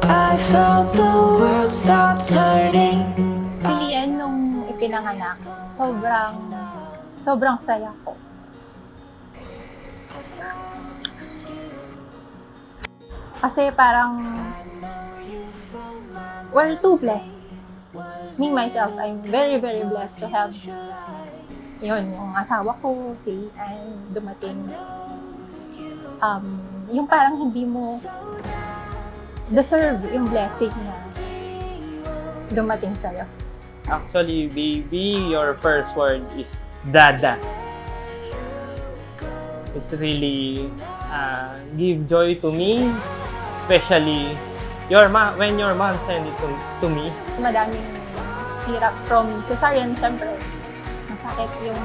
I felt the world stop turning. Si Lian, nung ipinanganak, sobrang saya ko. Kasi parang, we're too blessed. Me, myself, I'm very, very blessed to have yung asawa ko, si Lian, dumating. Yung parang hindi mo deserve yung blessing na dumating sa'yo. Actually, baby, your first word is dada. It's really give joy to me, especially when your mom sent it to me. Madaming hirap from cesarean, syempre. Masakit yung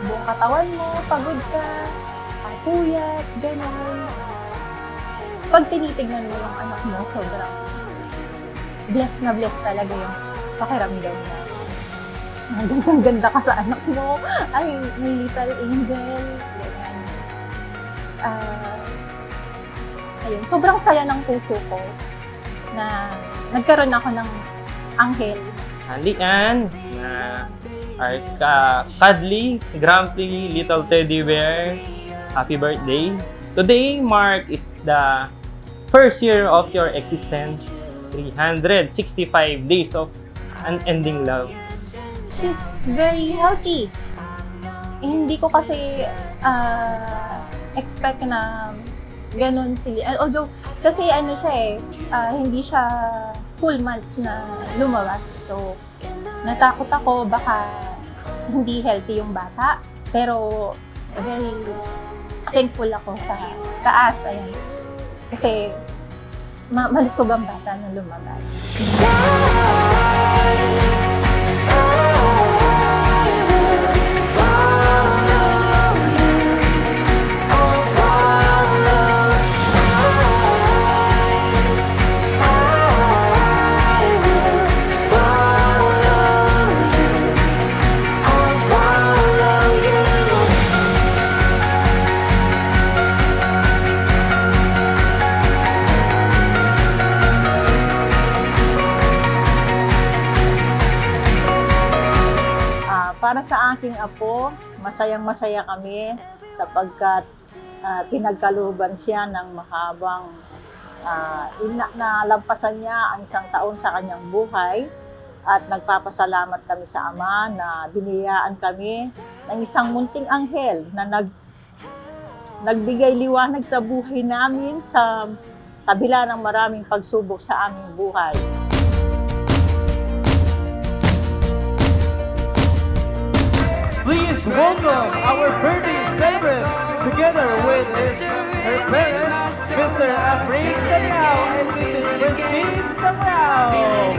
buong katawan mo, pagod ka, puyat, gano'n. Pag tinitignan mo yung anak mo, sobrang blessed na blessed talaga yung pakiramdam na. Ang ganda ka sa anak mo. Ay, may little angel. Ganyan. Ayun, sobrang saya ng puso ko na nagkaroon ako ng anghel. Lian, na our cuddly, grumpy little teddy bear. Happy birthday. Today, Mark, is the first year of your existence. 365 days of unending love. She's very healthy. Hindi ko kasi expect na ganun sila. Although, kasi ano siya hindi siya full months na lumabas. So, natakot ako baka hindi healthy yung bata. Pero, very thankful ako sa taas. Ayan. Kasi, malusog ang bata na lumabas. Para sa aking apo, masayang-masaya kami sapagkat pinagkalooban siya ng mahabang nalampasan niya ang isang taon sa kanyang buhay at nagpapasalamat kami sa Ama na biniyayaan kami ng isang munting anghel na nagbigay liwanag sa buhay namin sa kabila ng maraming pagsubok sa aming buhay. Please welcome our birthday celebrant together with her parents, Mr. Afraid Daniel and Mrs. Christine Samuel.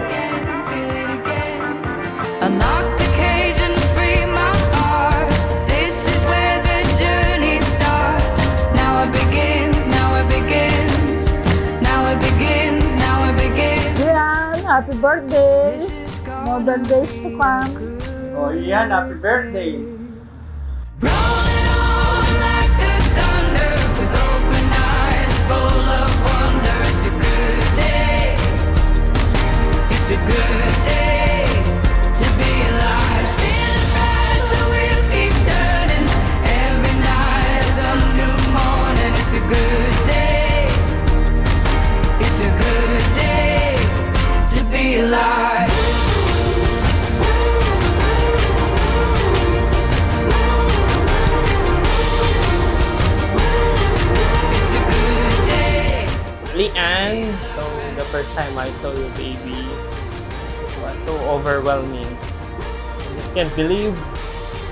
Unlock the cage and free my heart. This is where the journey starts. Now it begins, now it begins, now it begins, now it begins. Yan, happy birthday! More birthdays to come. Oh, Lian, happy birthday! Rolling on like the thunder with open eyes full of wonder. It's a good day. It's a good day to be alive. Spinning fast, the wheels keep turning. Every night is a new morning. It's a good day. It's a good day to be alive. Lian, so the first time I saw you, baby, it was so overwhelming. I just can't believe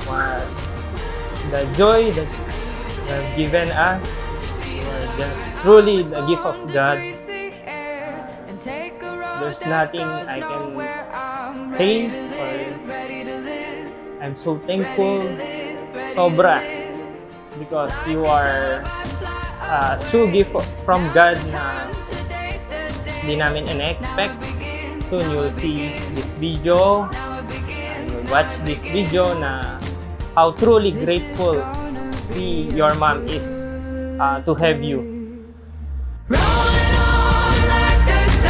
what the joy that you have given us. You are just truly the gift of God. There's nothing I can say, or I'm so thankful, sobra, because you are true gift from God na hindi namin in-expect. Soon you'll see this video and you'll watch this video na how truly grateful your mom is to have you. Rolling on like the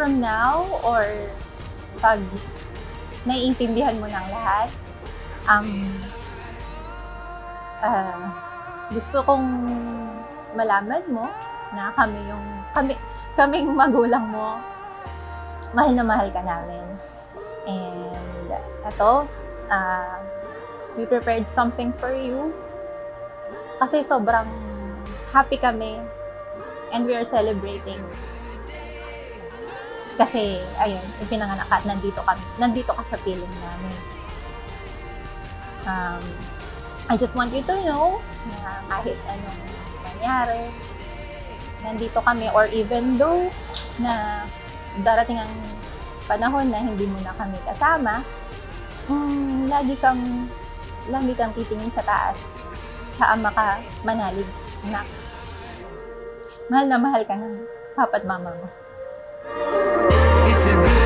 from now, or pag naiintindihan mo ng lahat, gusto kong malaman mo na kaming magulang mo, mahal na mahal ka namin. And eto, we prepared something for you. Kasi sobrang happy kami and we are celebrating. Kasi, ayun, ipinanganak ka, nandito ka sa piling namin. I just want you to know na kahit anong nangyari, nandito kami, or even though na darating ang panahon na hindi mo na kami kasama, lagi kang titingin sa taas. Sa ama ka manalig, anak. Mahal na mahal ka ng papa't mama mo. It's a good